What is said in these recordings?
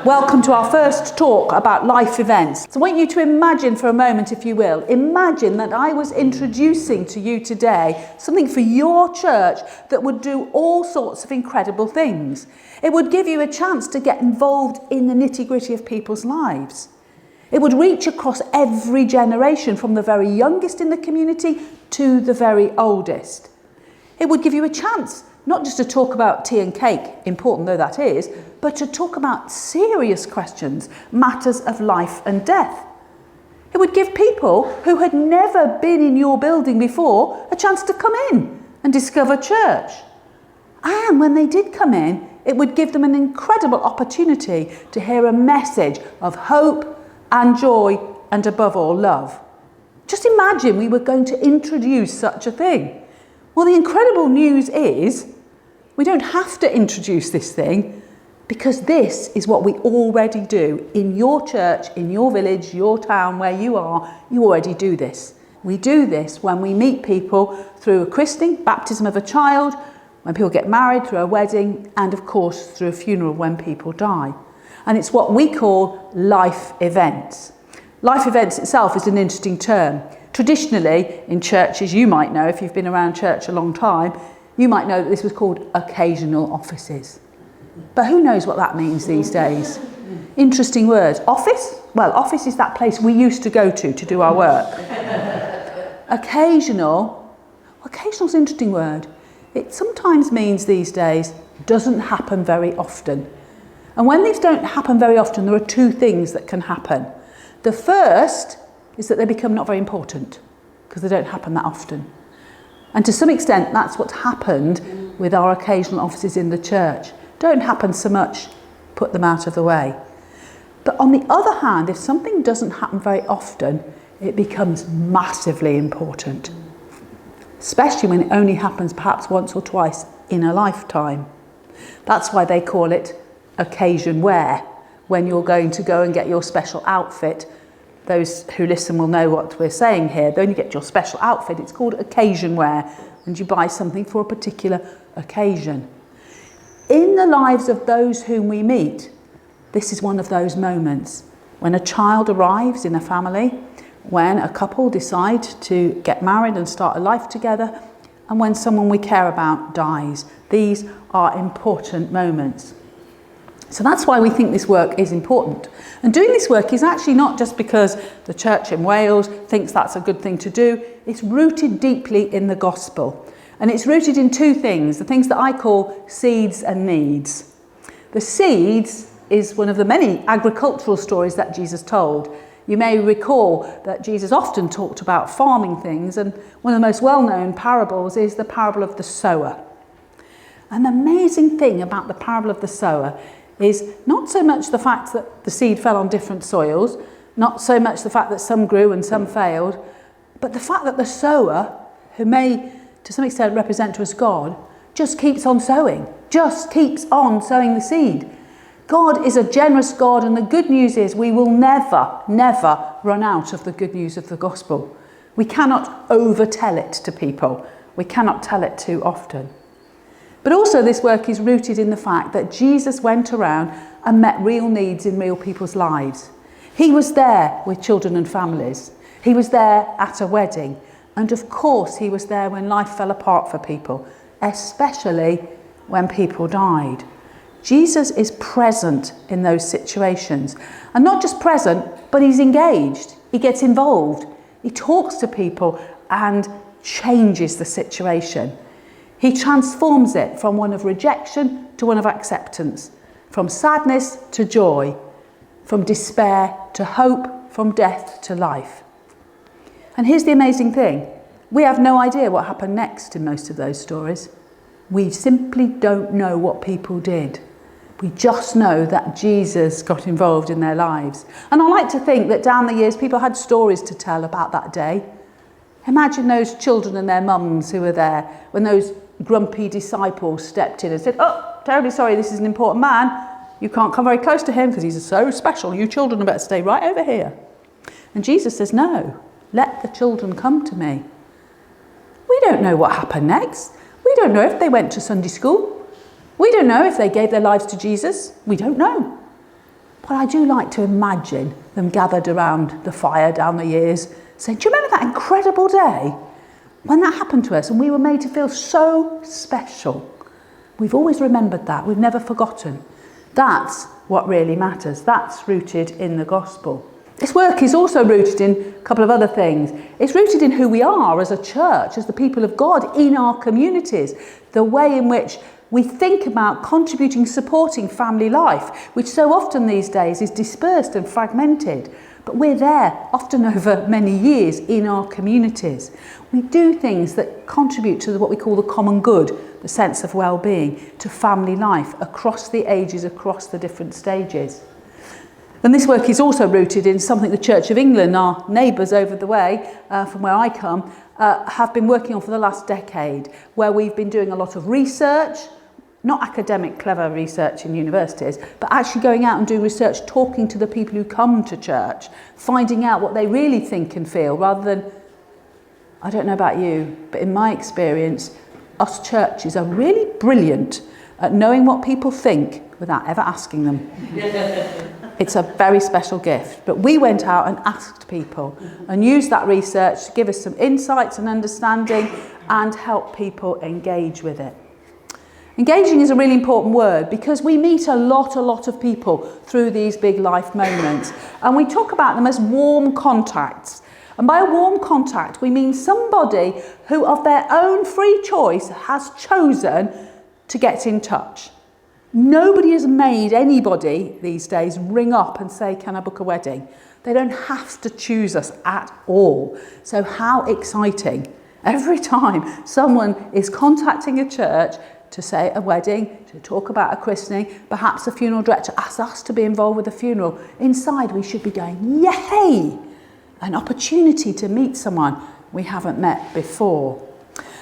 Welcome to our first talk about life events. So I want you to imagine for a moment, if you will, imagine that I was introducing to you today something for your church that would do all sorts of incredible things. It would give you a chance to get involved in the nitty-gritty of people's lives. It would reach across every generation, from the very youngest in the community to the very oldest. It would give you a chance not just to talk about tea and cake, important though that is, but to talk about serious questions, matters of life and death. It would give people who had never been in your building before a chance to come in and discover church. And when they did come in, it would give them an incredible opportunity to hear a message of hope and joy and, above all, love. Just imagine we were going to introduce such a thing. Well, the incredible news is we don't have to introduce this thing, because this is what we already do in your church, in your village, your town, where you are. You already do this. We do this when we meet people through a christening, baptism of a child, when people get married, through a wedding, and of course through a funeral when people die. And it's what we call life events. Life events itself is an interesting term. Traditionally, in churches, you might know, if you've been around church a long time, you might know that this was called occasional offices. But who knows what that means these days? Interesting words. Office? Well, office is that place we used to go to do our work. Occasional is an interesting word. It sometimes means these days doesn't happen very often. And when these don't happen very often, there are two things that can happen. The first is that they become not very important because they don't happen that often. And to some extent, that's what's happened with our occasional offices in the church. Don't happen so much, put them out of the way. But on the other hand, if something doesn't happen very often, it becomes massively important, especially when it only happens perhaps once or twice in a lifetime. That's why they call it occasion wear. When you're going to go and get your special outfit, those who listen will know what we're saying here. When you get your special outfit, it's called occasion wear, and you buy something for a particular occasion. In the lives of those whom we meet, this is one of those moments. When a child arrives in a family, when a couple decide to get married and start a life together, and when someone we care about dies. These are important moments. So that's why we think this work is important. And doing this work is actually not just because the church in Wales thinks that's a good thing to do. It's rooted deeply in the gospel. And it's rooted in two things, the things that I call seeds and needs. The seeds is one of the many agricultural stories that Jesus told. You may recall that Jesus often talked about farming things, and one of the most well-known parables is the parable of the sower. An amazing thing about the parable of the sower is not so much the fact that the seed fell on different soils, not so much the fact that some grew and some failed, but the fact that the sower, who may to some extent represent to us God, just keeps on sowing the seed. God is a generous God, and the good news is we will never run out of the good news of the gospel. We cannot overtell it to people. We cannot tell it too often. But also this work is rooted in the fact that Jesus went around and met real needs in real people's lives. He was there with children and families. He was there at a wedding. And of course, he was there when life fell apart for people, especially when people died. Jesus is present in those situations. And not just present, but he's engaged. He gets involved. He talks to people and changes the situation. He transforms it from one of rejection to one of acceptance, from sadness to joy, from despair to hope, from death to life. And here's the amazing thing. We have no idea what happened next in most of those stories. We simply don't know what people did. We just know that Jesus got involved in their lives. And I like to think that down the years, people had stories to tell about that day. Imagine those children and their mums who were there when those grumpy disciples stepped in and said, "Oh, terribly sorry, this is an important man. You can't come very close to him because he's so special. You children are better stay right over here. And Jesus says, no, let the children come to me. We don't know what happened next. We don't know if they went to Sunday school. We don't know if they gave their lives to Jesus. We don't know. But I do like to imagine them gathered around the fire down the years saying, do you remember that incredible day when that happened to us and we were made to feel so special? We've always remembered that. We've never forgotten. That's what really matters. That's rooted in the gospel. This work is also rooted in a couple of other things. It's rooted in who we are as a church, as the people of God in our communities, the way in which we think about contributing, supporting family life, which so often these days is dispersed and fragmented. But we're there, often over many years, in our communities. We do things that contribute to what we call the common good, the sense of well-being, to family life across the ages, across the different stages. And this work is also rooted in something the Church of England, our neighbours over the way from where I come, have been working on for the last decade, where we've been doing a lot of research, not academic, clever research in universities, but actually going out and doing research, talking to the people who come to church, finding out what they really think and feel, rather than, I don't know about you, but in my experience, us churches are really brilliant at knowing what people think without ever asking them. It's a very special gift. But we went out and asked people and used that research to give us some insights and understanding and help people engage with it. Engaging is a really important word because we meet a lot of people through these big life moments, and we talk about them as warm contacts. And by a warm contact, we mean somebody who of their own free choice has chosen to get in touch. Nobody has made anybody these days ring up and say, can I book a wedding? They don't have to choose us at all. So how exciting. Every time someone is contacting a church to say a wedding, to talk about a christening, perhaps a funeral director asks us to be involved with a funeral, inside we should be going, yay! An opportunity to meet someone we haven't met before.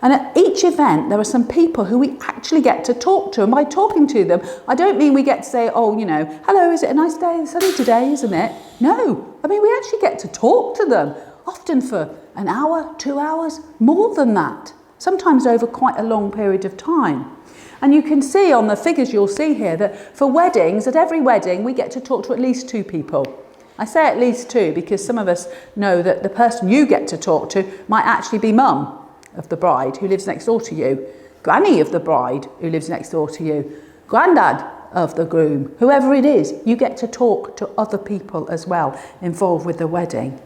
And at each event, there are some people who we actually get to talk to. And by talking to them, I don't mean we get to say, oh, you know, hello, is it a nice day? It's sunny today, isn't it? No, I mean, we actually get to talk to them, often for an hour, 2 hours, more than that, sometimes over quite a long period of time. And you can see on the figures you'll see here that for weddings, at every wedding, we get to talk to at least 2 people. I say at least 2 because some of us know that the person you get to talk to might actually be mum of the bride who lives next door to you, granny of the bride who lives next door to you, granddad of the groom, whoever it is, you get to talk to other people as well involved with the wedding.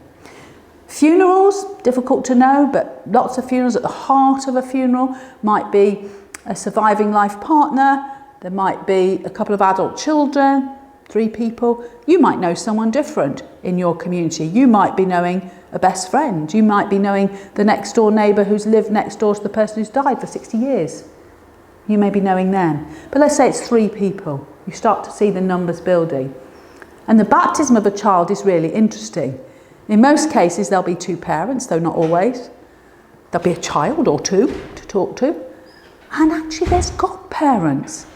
Funerals, difficult to know, but lots of funerals. At the heart of a funeral might be a surviving life partner, there might be a couple of adult children, 3 people. You might know someone different in your community. You might be knowing a best friend. You might be knowing the next door neighbour who's lived next door to the person who's died for 60 years. You may be knowing them. But let's say it's 3 people. You start to see the numbers building. And the baptism of a child is really interesting. In most cases, there'll be 2 parents, though not always. There'll be a child or 2 to talk to. And actually, there's godparents.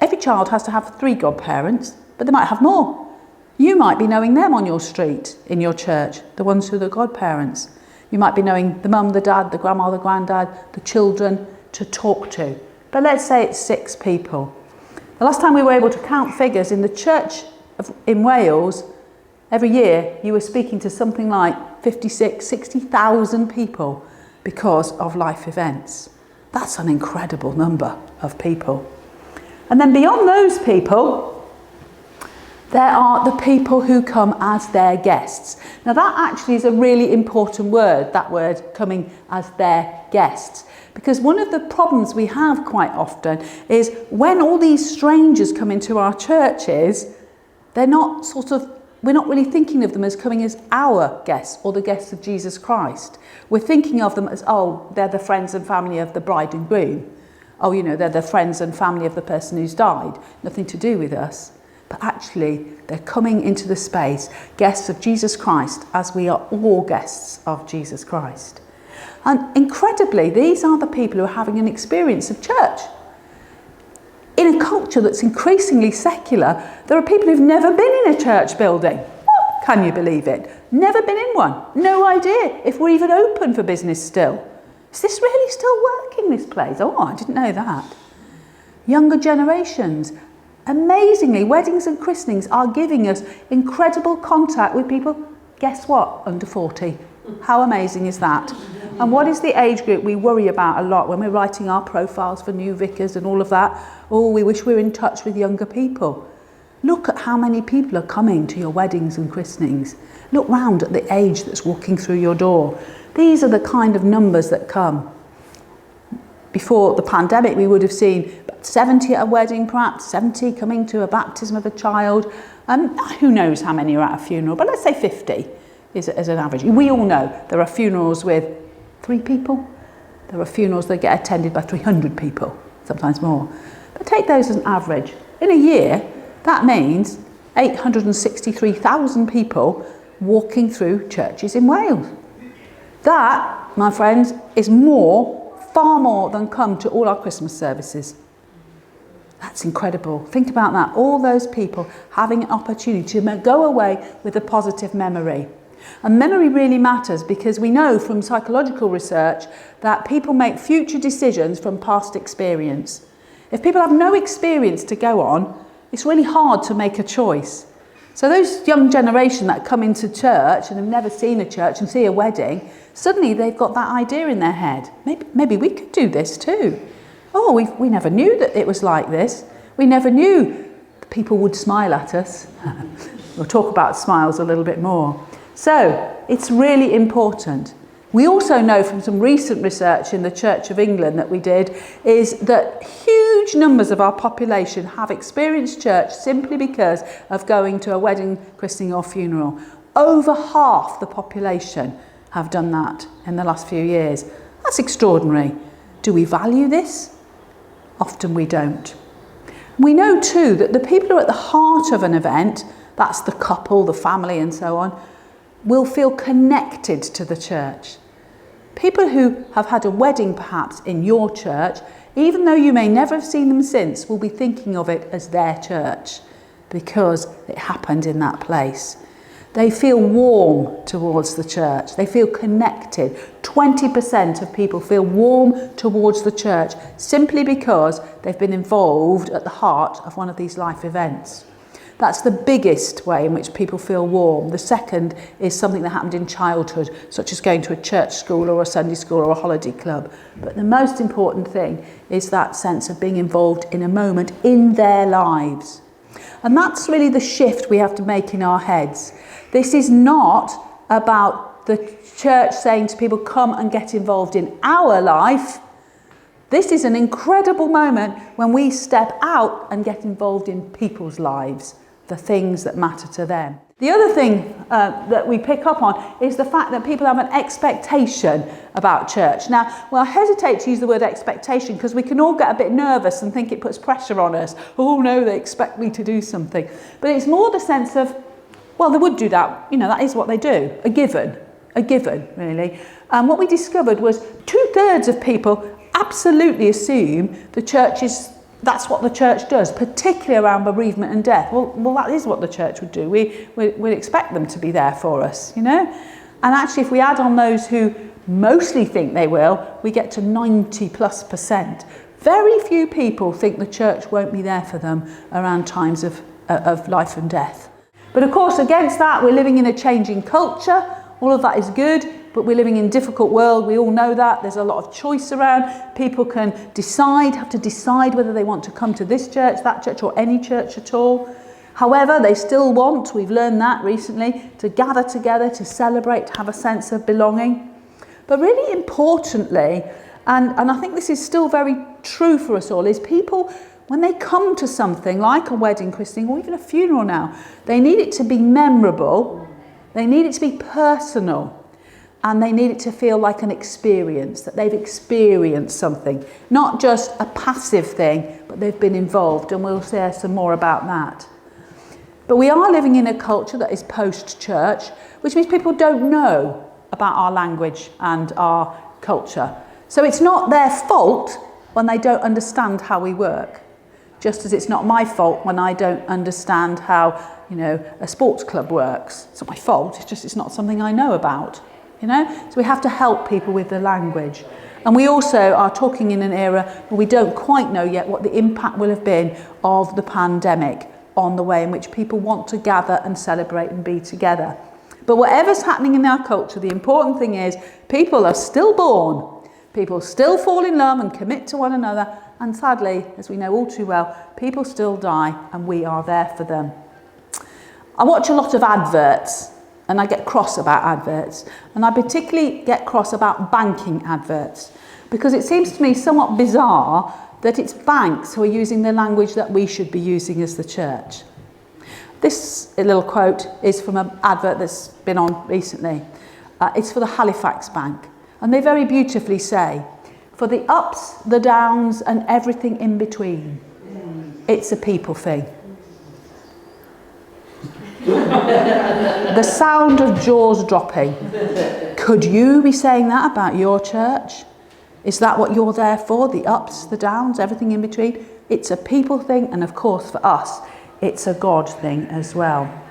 Every child has to have 3 godparents, but they might have more. You might be knowing them on your street, in your church, the ones who are the godparents. You might be knowing the mum, the dad, the grandma, the granddad, the children to talk to. But let's say it's 6 people. The last time we were able to count figures in the church in Wales, every year you were speaking to something like 56, 60,000 people because of life events. That's an incredible number of people. And then beyond those people, there are the people who come as their guests. Now that actually is a really important word, that word coming as their guests. Because one of the problems we have quite often is when all these strangers come into our churches, we're not really thinking of them as coming as our guests or the guests of Jesus Christ. We're thinking of them as, oh, they're the friends and family of the bride and groom. Oh, you know, they're the friends and family of the person who's died. Nothing to do with us. But actually, they're coming into the space, guests of Jesus Christ, as we are all guests of Jesus Christ. And incredibly, these are the people who are having an experience of church. in a culture that's increasingly secular, there are people who've never been in a church building. What? Can you believe it? Never been in one. No idea if we're even open for business still. Is this really still working, this place? Oh, I didn't know that. Younger generations. Amazingly, weddings and christenings are giving us incredible contact with people, guess what, under 40. How amazing is that? And what is the age group we worry about a lot when we're writing our profiles for new vicars and all of that? Oh, we wish we were in touch with younger people. Look at how many people are coming to your weddings and christenings. Look round at the age that's walking through your door. These are the kind of numbers that come. Before the pandemic, we would have seen 70 at a wedding, perhaps 70 coming to a baptism of a child. Who knows how many are at a funeral, but let's say 50 is an average. We all know there are funerals with 3 people. There are funerals that get attended by 300 people, sometimes more. But take those as an average. In a year, that means 863,000 people walking through churches in Wales. That, my friends, is far more than come to all our Christmas services. That's incredible. Think about that. All those people having an opportunity to go away with a positive memory. And memory really matters because we know from psychological research that people make future decisions from past experience. If people have no experience to go on, it's really hard to make a choice. So those young generation that come into church and have never seen a church and see a wedding, suddenly they've got that idea in their head. Maybe we could do this too. Oh, we never knew that it was like this. We never knew people would smile at us. We'll talk about smiles a little bit more. So it's really important. We also know from some recent research in the Church of England that we did is that huge numbers of our population have experienced church simply because of going to a wedding, christening or funeral. Over half the population have done that in the last few years. That's extraordinary. Do we value this? Often we don't. We know too that the people who are at the heart of an event, that's the couple, the family and so on, will feel connected to the church. People who have had a wedding perhaps in your church, even though you may never have seen them since, will be thinking of it as their church because it happened in that place. They feel warm towards the church. They feel connected. 20% of people feel warm towards the church simply because they've been involved at the heart of one of these life events. That's the biggest way in which people feel warm. The second is something that happened in childhood, such as going to a church school or a Sunday school or a holiday club. But the most important thing is that sense of being involved in a moment in their lives. And that's really the shift we have to make in our heads. This is not about the church saying to people, come and get involved in our life. This is an incredible moment when we step out and get involved in people's lives, the things that matter to them. The other thing that we pick up on is the fact that people have an expectation about church. Now, I hesitate to use the word expectation because we can all get a bit nervous and think it puts pressure on us. Oh no, they expect me to do something. But it's more the sense of, well, they would do that. You know, that is what they do. A given, really. And what we discovered was 2/3 of people absolutely assume that's what the church does, particularly around bereavement and death. Well, that is what the church would do. We expect them to be there for us, you know. And actually, if we add on those who mostly think they will, we get to 90+%. Very few people think the church won't be there for them around times of life and death. But of course, against that, we're living in a changing culture. All of that is good. But we're living in a difficult world. We all know that. There's a lot of choice around. People have to decide whether they want to come to this church, that church, or any church at all. However, they still want, we've learned that recently, to gather together, to celebrate, to have a sense of belonging. But really importantly, and I think this is still very true for us all, is people, when they come to something like a wedding, christening, or even a funeral now, they need it to be memorable. They need it to be personal. And they need it to feel like an experience, that they've experienced something. Not just a passive thing, but they've been involved. And we'll share some more about that. But we are living in a culture that is post-church, which means people don't know about our language and our culture. So it's not their fault when they don't understand how we work. Just as it's not my fault when I don't understand how, a sports club works. It's not my fault, it's not something I know about, So we have to help people with the language. And we also are talking in an era where we don't quite know yet what the impact will have been of the pandemic on the way in which people want to gather and celebrate and be together. But whatever's happening in our culture, the important thing is people are still born. People still fall in love and commit to one another. And sadly, as we know all too well, people still die and we are there for them. I watch a lot of adverts and I get cross about adverts. And I particularly get cross about banking adverts because it seems to me somewhat bizarre that it's banks who are using the language that we should be using as the church. This little quote is from an advert that's been on recently. It's for the Halifax Bank. And they very beautifully say, for the ups, the downs, and everything in between, it's a people thing. The sound of jaws dropping. Could you be saying that about your church? Is that what you're there for? The ups, the downs, everything in between? It's a people thing, and of course for us, it's a God thing as well.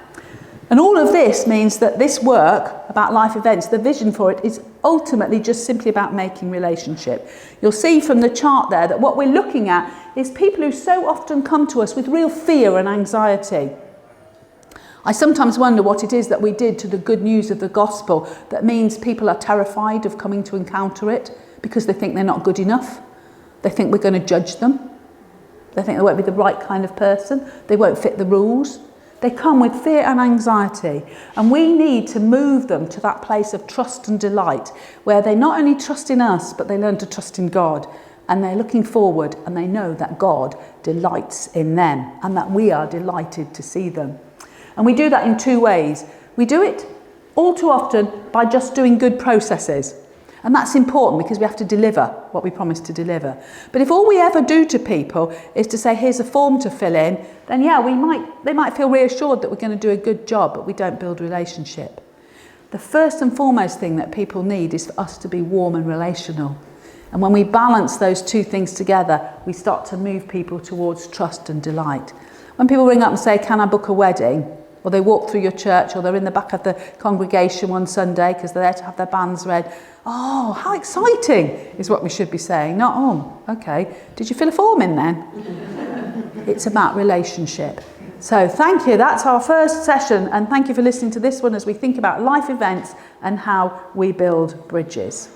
And all of this means that this work about life events, the vision for it is ultimately just simply about making relationship. You'll see from the chart there that what we're looking at is people who so often come to us with real fear and anxiety. I sometimes wonder what it is that we did to the good news of the gospel that means people are terrified of coming to encounter it because they think they're not good enough. They think we're going to judge them. They think they won't be the right kind of person. They won't fit the rules. They come with fear and anxiety, and we need to move them to that place of trust and delight where they not only trust in us, but they learn to trust in God, and they're looking forward and they know that God delights in them and that we are delighted to see them. And we do that in two ways. We do it all too often by just doing good processes. And that's important because we have to deliver what we promise to deliver. But if all we ever do to people is to say, here's a form to fill in, then they might feel reassured that we're going to do a good job, but we don't build relationship. The first and foremost thing that people need is for us to be warm and relational. And when we balance those two things together, we start to move people towards trust and delight. When people ring up and say, can I book a wedding? Or they walk through your church, or they're in the back of the congregation one Sunday because they're there to have their bands read. Oh, how exciting is what we should be saying. Not, oh, okay, did you fill a form in then? It's about relationship. So thank you, that's our first session, and thank you for listening to this one as we think about life events and how we build bridges.